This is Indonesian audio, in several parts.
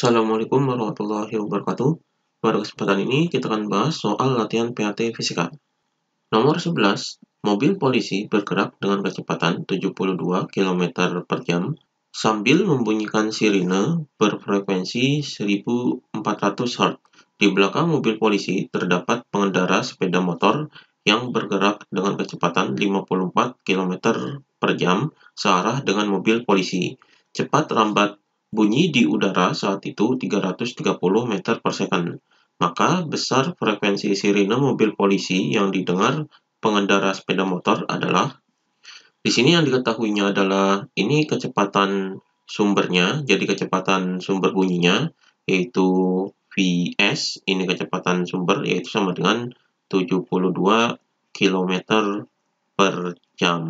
Assalamualaikum warahmatullahi wabarakatuh. Pada kesempatan ini kita akan bahas soal latihan PAT fisika. Nomor 11, mobil polisi bergerak dengan kecepatan 72 km per jam sambil membunyikan sirine berfrekuensi 1400 Hz. Di belakang mobil polisi terdapat pengendara sepeda motor yang bergerak dengan kecepatan 54 km per jam searah dengan mobil polisi. Cepat lambat bunyi di udara saat itu 330 meter per second. Maka besar frekuensi sirine mobil polisi yang didengar pengendara sepeda motor adalah, di sini yang diketahuinya adalah ini kecepatan sumbernya, jadi kecepatan sumber bunyinya yaitu Vs, ini kecepatan sumber yaitu sama dengan 72 km per jam.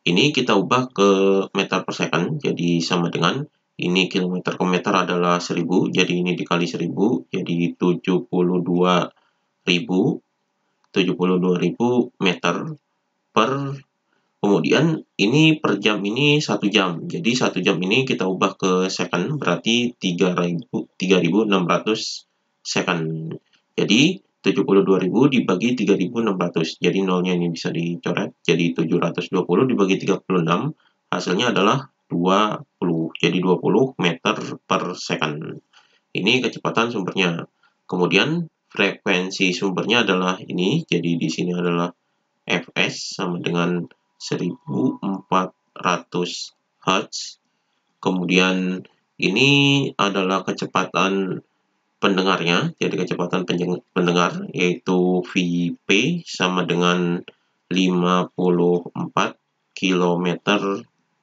Ini kita ubah ke meter per second, jadi sama dengan ini kilometer ke meter adalah 1000, jadi ini dikali 1000, jadi 72.000 meter per, kemudian ini per jam ini 1 jam, jadi 1 jam ini kita ubah ke second, berarti 3600 second. Jadi 72.000 dibagi 3.600, jadi nolnya ini bisa dicoret, jadi 720 dibagi 36, hasilnya adalah 20, jadi 20 meter per second. Ini kecepatan sumbernya. Kemudian frekuensi sumbernya adalah ini, jadi di sini adalah Fs sama dengan 1400 Hz. Kemudian ini adalah kecepatan pendengarnya, jadi kecepatan pendengar yaitu Vp sama dengan 54 km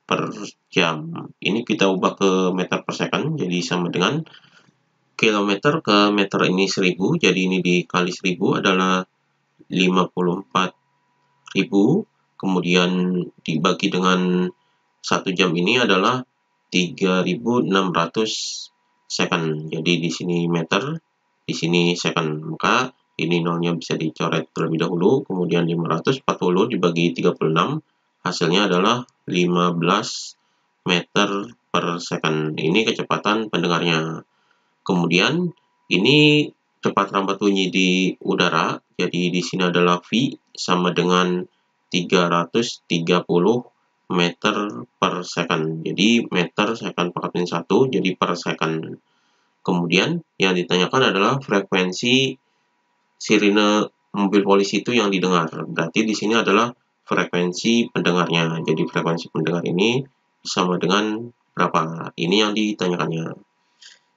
per jam. Ini kita ubah ke meter per second, jadi sama dengan kilometer ke meter ini 1000, jadi ini dikali 1000 adalah 54.000, kemudian dibagi dengan 1 jam ini adalah 3.600 second. Jadi di sini meter, di sini second. Maka ini nolnya bisa dicoret terlebih dahulu, kemudian 540 dibagi 36, hasilnya adalah 15 meter per second. Ini kecepatan pendengarnya. Kemudian ini cepat lambat bunyi di udara, jadi di sini adalah V sama dengan 330 meter per second. Jadi meter second pangkat 1, jadi per second. Kemudian yang ditanyakan adalah frekuensi sirine mobil polisi itu yang didengar. Berarti di sini adalah frekuensi pendengarnya. Jadi frekuensi pendengar ini sama dengan berapa? Ini yang ditanyakannya.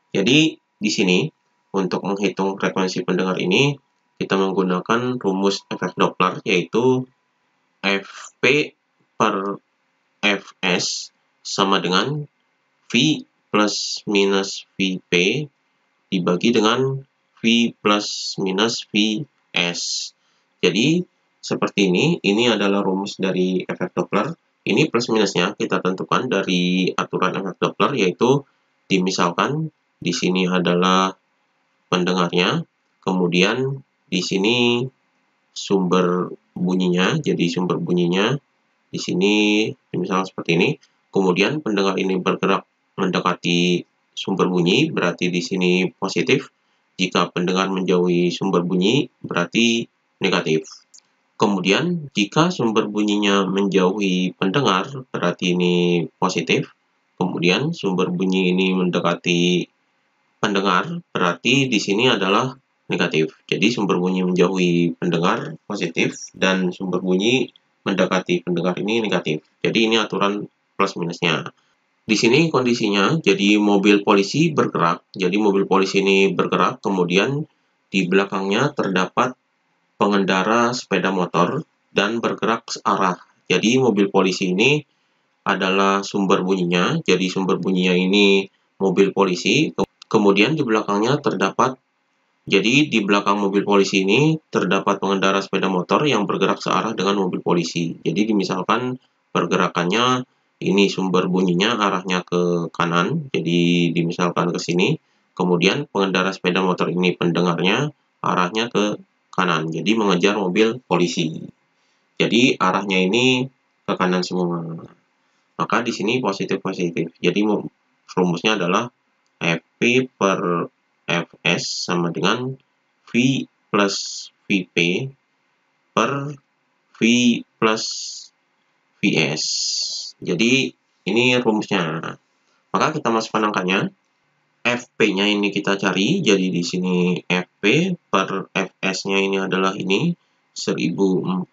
Jadi di sini untuk menghitung frekuensi pendengar ini kita menggunakan rumus efek Doppler, yaitu Fp per Fs sama dengan V plus minus Vp dibagi dengan V plus minus Vs. Jadi seperti ini adalah rumus dari efek Doppler. Ini plus minusnya kita tentukan dari aturan efek Doppler, yaitu dimisalkan di sini adalah pendengarnya, kemudian di sini sumber bunyinya, jadi sumber bunyinya di sini misalnya seperti ini. Kemudian pendengar ini bergerak mendekati sumber bunyi, berarti di sini positif. Jika pendengar menjauhi sumber bunyi, berarti negatif. Kemudian jika sumber bunyinya menjauhi pendengar, berarti ini positif. Kemudian sumber bunyi ini mendekati pendengar, berarti di sini adalah negatif. Jadi sumber bunyi menjauhi pendengar positif dan sumber bunyi mendekati pendengar ini negatif. Jadi ini aturan plus minusnya. Di sini kondisinya, jadi mobil polisi bergerak. Jadi mobil polisi ini bergerak, kemudian di belakangnya terdapat pengendara sepeda motor dan bergerak searah. Jadi mobil polisi ini adalah sumber bunyinya. Jadi sumber bunyinya ini mobil polisi. Kemudian di belakangnya terdapat, jadi di belakang mobil polisi ini terdapat pengendara sepeda motor yang bergerak searah dengan mobil polisi. Jadi dimisalkan pergerakannya ini sumber bunyinya arahnya ke kanan, jadi dimisalkan ke sini. Kemudian pengendara sepeda motor ini pendengarnya arahnya ke kanan, jadi mengejar mobil polisi. Jadi arahnya ini ke kanan semua. Maka di sini positif-positif. Jadi rumusnya adalah Fp per Fs sama dengan V plus Vp per V plus Vs. Jadi ini rumusnya. Maka kita masukkan angkanya. Fp-nya ini kita cari. Jadi di sini Fp per Fs-nya ini adalah ini 1400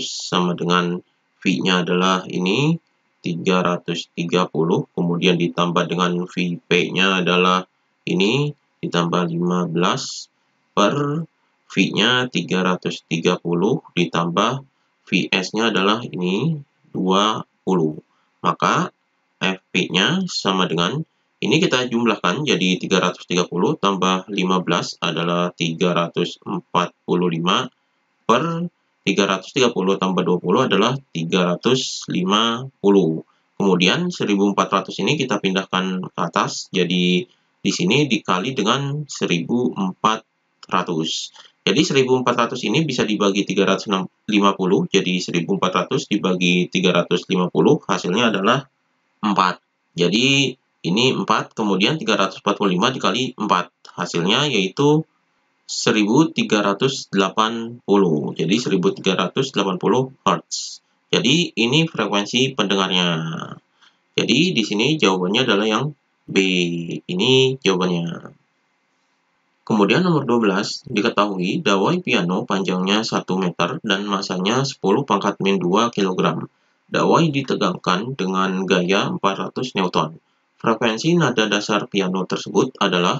sama dengan V-nya adalah ini 330, kemudian ditambah dengan Vp-nya adalah ini ditambah 15 per V-nya 330 ditambah Vs-nya adalah ini 20. Maka Fp-nya sama dengan ini kita jumlahkan jadi 330 tambah 15 adalah 345 per 330 tambah 20 adalah 350. Kemudian 1400 ini kita pindahkan ke atas, jadi di sini dikali dengan 1400. Jadi 1400 ini bisa dibagi 350, jadi 1400 dibagi 350 hasilnya adalah 4. Jadi ini 4, kemudian 345 dikali 4. Hasilnya yaitu 1380. Jadi 1380 Hz. Jadi ini frekuensi pendengarnya. Jadi di sini jawabannya adalah yang B. Ini jawabannya. Kemudian nomor 12, diketahui dawai piano panjangnya 1 meter dan masanya 10⁻²2 kg. Dawai ditegangkan dengan gaya 400 Newton. Frekuensi nada dasar piano tersebut adalah,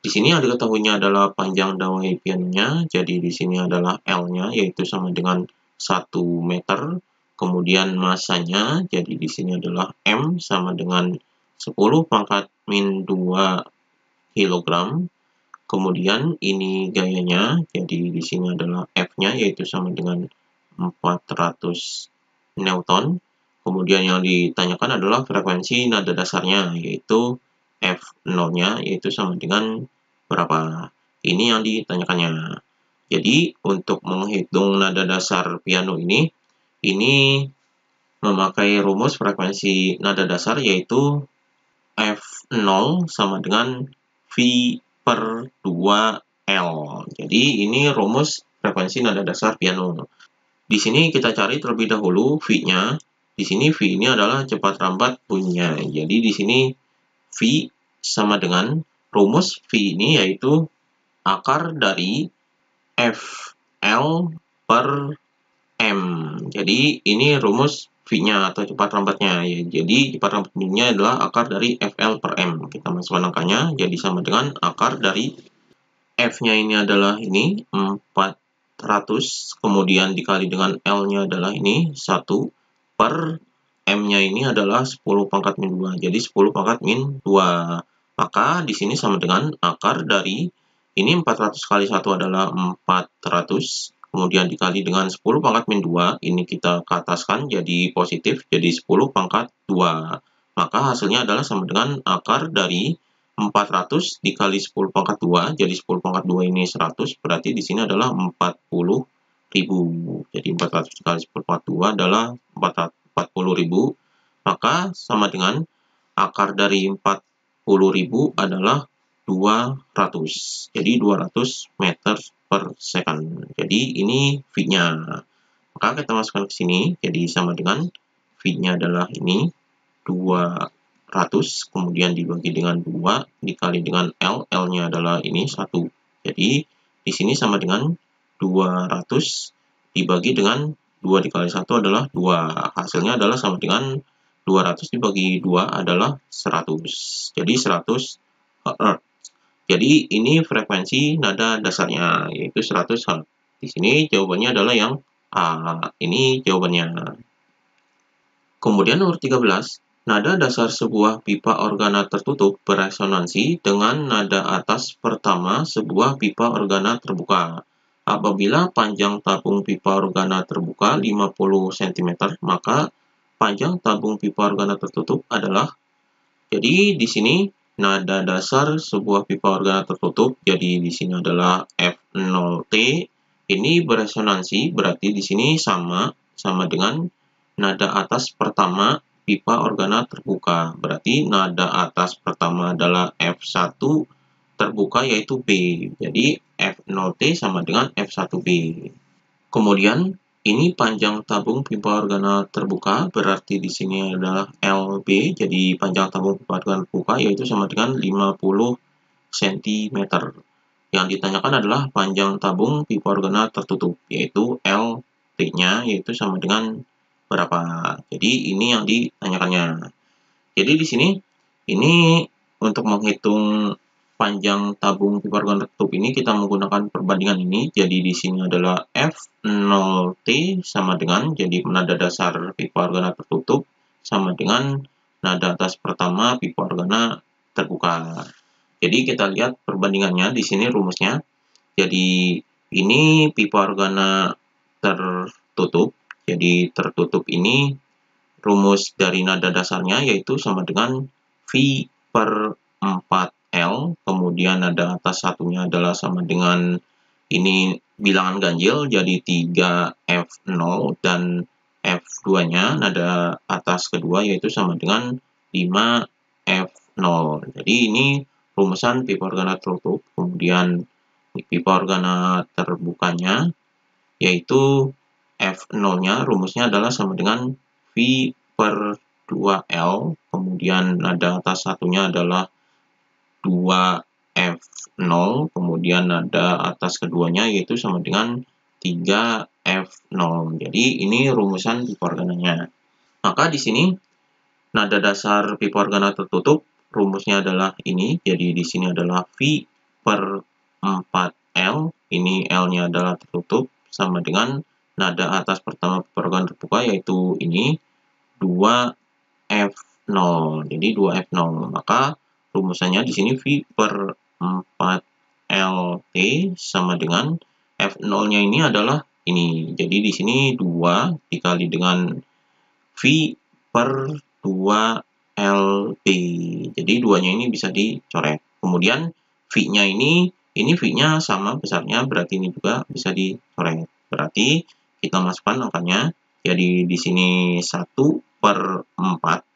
di sini yang diketahuinya adalah panjang dawai pianonya, jadi di sini adalah L-nya yaitu sama dengan 1 meter. Kemudian masanya, jadi di sini adalah M sama dengan 10⁻² kg. Kemudian ini gayanya, jadi di sini adalah F-nya yaitu sama dengan 400 Newton. Kemudian yang ditanyakan adalah frekuensi nada dasarnya, yaitu F0-nya yaitu sama dengan berapa. Ini yang ditanyakannya. Jadi untuk menghitung nada dasar piano ini memakai rumus frekuensi nada dasar yaitu F0 sama dengan V per 2L. Jadi ini rumus frekuensi nada dasar piano. Di sini kita cari terlebih dahulu V-nya. Di sini V ini adalah cepat lambat bunyinya. Jadi di sini V sama dengan rumus V ini yaitu akar dari FL per M. Jadi ini rumus V-nya atau cepat lambatnya. Ya, jadi cepat lambat bunyinya adalah akar dari FL per M. Kita masukkan angkanya, jadi sama dengan akar dari F-nya ini adalah ini 400, kemudian dikali dengan L-nya adalah ini 1, per M-nya ini adalah 10⁻². Jadi 10⁻². Maka di sini sama dengan akar dari ini 400 kali 1 adalah 400. Kemudian dikali dengan 10⁻², ini kita ke ataskan jadi positif, jadi 10⁻². Maka hasilnya adalah sama dengan akar dari 400 dikali 10⁻², jadi 10⁻² ini 100, berarti di sini adalah 40.000. Jadi 400 dikali 10⁻² adalah 40.000, maka sama dengan akar dari 40.000 adalah 200. Jadi 200 meter per second. Jadi ini V-nya. Maka kita masukkan ke sini, jadi sama dengan V-nya adalah ini 200, kemudian dibagi dengan 2, dikali dengan L, L-nya adalah ini 1. Jadi di sini sama dengan 200 dibagi dengan 2 dikali 1 adalah 2. Hasilnya adalah sama dengan 200 dibagi 2 adalah 100. Jadi 100 Hz. Jadi ini frekuensi nada dasarnya, yaitu 100 Hz. Di sini jawabannya adalah yang A. Ini jawabannya. Kemudian nomor 13, nada dasar sebuah pipa organa tertutup beresonansi dengan nada atas pertama sebuah pipa organa terbuka. Apabila panjang tabung pipa organa terbuka 50 cm, maka panjang tabung pipa organa tertutup adalah, jadi di sini nada dasar sebuah pipa organa tertutup, jadi di sini adalah F0T. Ini beresonansi, berarti di sini sama dengan nada atas pertama pipa organa terbuka. Berarti nada atas pertama adalah F1 terbuka yaitu B. Jadi F0T sama dengan F1B. Kemudian ini panjang tabung pipa organa terbuka, berarti di sini adalah LB. Jadi panjang tabung pipa organa terbuka yaitu sama dengan 50 cm. Yang ditanyakan adalah panjang tabung pipa organa tertutup, yaitu LT-nya yaitu sama dengan berapa. Jadi ini yang ditanyakannya. Jadi di sini ini untuk menghitung panjang tabung pipa organa tertutup ini kita menggunakan perbandingan ini. Jadi di sini adalah F0T sama dengan, jadi nada dasar pipa organa tertutup sama dengan nada atas pertama pipa organa terbuka. Jadi kita lihat perbandingannya di sini rumusnya. Jadi ini pipa organa tertutup. Jadi tertutup ini rumus dari nada dasarnya yaitu sama dengan V per 4L, kemudian nada atas satunya adalah sama dengan ini bilangan ganjil, jadi 3F0, dan F2-nya nada atas kedua yaitu sama dengan 5F0. Jadi ini rumusan pipa organa tertutup. Kemudian pipa organa terbukanya yaitu F0-nya rumusnya adalah sama dengan V per 2L, kemudian nada atas satunya adalah 2F0, kemudian nada atas keduanya yaitu sama dengan 3F0. Jadi ini rumusan pipa organanya. Maka di sini nada dasar pipa organa tertutup rumusnya adalah ini. Jadi di sini adalah V per 4L, ini L-nya adalah tertutup, sama dengan nada atas pertama pipa organa terbuka yaitu ini 2F0. Jadi 2F0. Maka rumusannya di sini V per 4LT sama dengan F0-nya ini adalah ini. Jadi di sini 2 dikali dengan V per 2LB. Jadi 2-nya ini bisa dicoret. Kemudian V-nya ini V-nya sama besarnya, berarti ini juga bisa dicoret. Berarti kita masukkan angkanya. Jadi di sini 1 per 4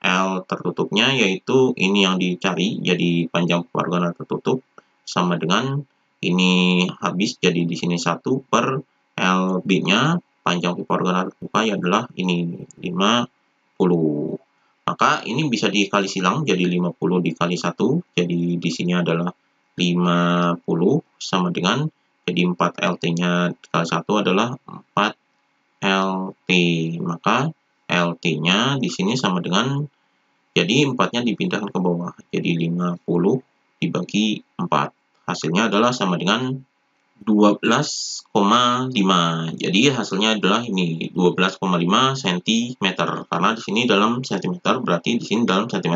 L tertutupnya yaitu ini yang dicari, jadi panjang pipa organa tertutup sama dengan ini habis, jadi di sini 1 per LB-nya panjang pipa organa terbuka adalah ini 50. Maka ini bisa dikali silang, jadi 50 dikali 1, jadi di sini adalah 50 sama dengan, jadi 4 LT-nya dikali 1 adalah 4 LT. Maka LT-nya di sini sama dengan, jadi 4-nya dipindahkan ke bawah. Jadi 50 dibagi 4. Hasilnya adalah sama dengan 12,5. Jadi hasilnya adalah ini 12,5 cm. Karena di sini dalam cm, berarti di sini dalam cm.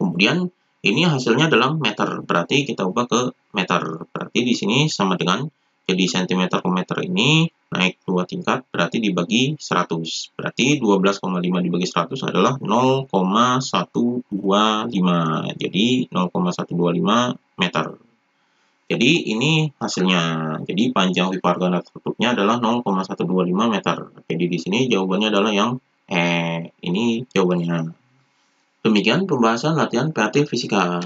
Kemudian ini hasilnya dalam meter, berarti kita ubah ke meter. Berarti di sini sama dengan, jadi cm ke meter ini naik 2 tingkat, berarti dibagi 100. Berarti 12,5 dibagi 100 adalah 0,125. Jadi 0,125 meter. Jadi ini hasilnya. Jadi panjang pipa organa tertutupnya adalah 0,125 meter. Jadi di sini jawabannya adalah yang ini jawabannya. Demikian pembahasan latihan PAT Fisika.